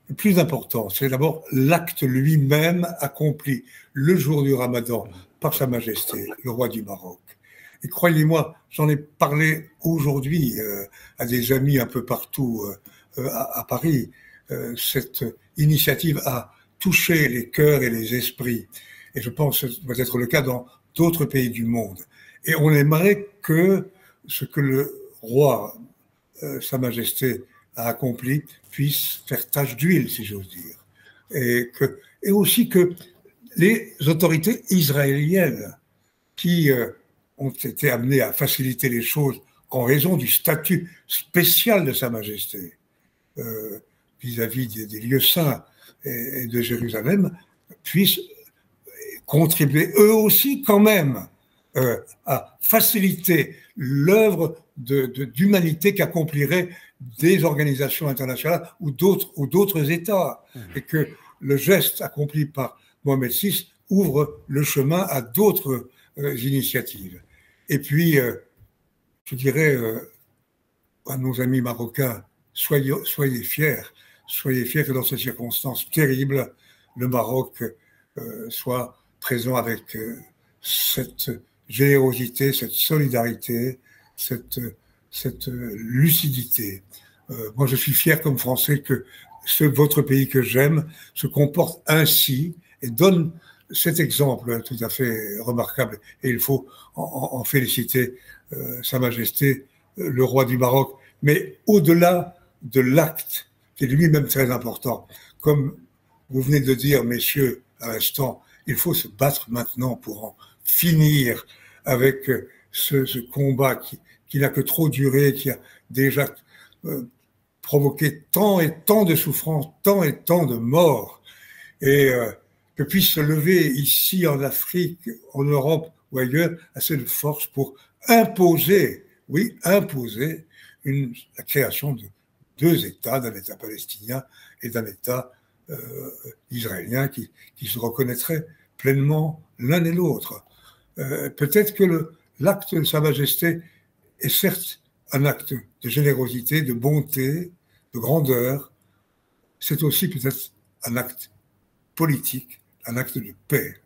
le plus important, c'est d'abord l'acte lui-même accompli le jour du Ramadan par Sa Majesté, le roi du Maroc. Et croyez-moi, j'en ai parlé aujourd'hui à des amis un peu partout à Paris. Cette initiative a touché les cœurs et les esprits. Et je pense que ce doit être le cas dans d'autres pays du monde. Et on aimerait que ce que le roi, Sa Majesté, a accompli puisse faire tache d'huile, si j'ose dire. Et aussi que les autorités israéliennes qui ont été amenées à faciliter les choses en raison du statut spécial de Sa Majesté vis-à-vis des lieux saints et de Jérusalem, puissent contribuer eux aussi quand même à faciliter l'œuvre d'humanité qu'accompliraient des organisations internationales ou d'autres États, et que le geste accompli par Mohamed VI ouvre le chemin à d'autres initiatives. Et puis, je dirais à nos amis marocains, soyez fiers que dans ces circonstances terribles, le Maroc soit présent avec cette générosité, cette solidarité, cette lucidité. Moi, je suis fier comme Français que votre pays que j'aime se comporte ainsi et donne cet exemple tout à fait remarquable. Et il faut en féliciter Sa Majesté, le roi du Maroc. Mais au-delà de l'acte, qui est lui-même très important, comme vous venez de dire, messieurs, à l'instant, il faut se battre maintenant pour en finir avec ce combat qui n'a que trop duré, qui a déjà provoqué tant et tant de souffrances, tant et tant de morts, et que puisse se lever ici en Afrique, en Europe ou ailleurs, assez de force pour imposer, oui, imposer la création de deux États, d'un État palestinien et d'un État israélien qui se reconnaîtraient pleinement l'un et l'autre. Peut-être que l'acte de Sa Majesté est certes un acte de générosité, de bonté, de grandeur. C'est aussi peut-être un acte politique, un acte de paix.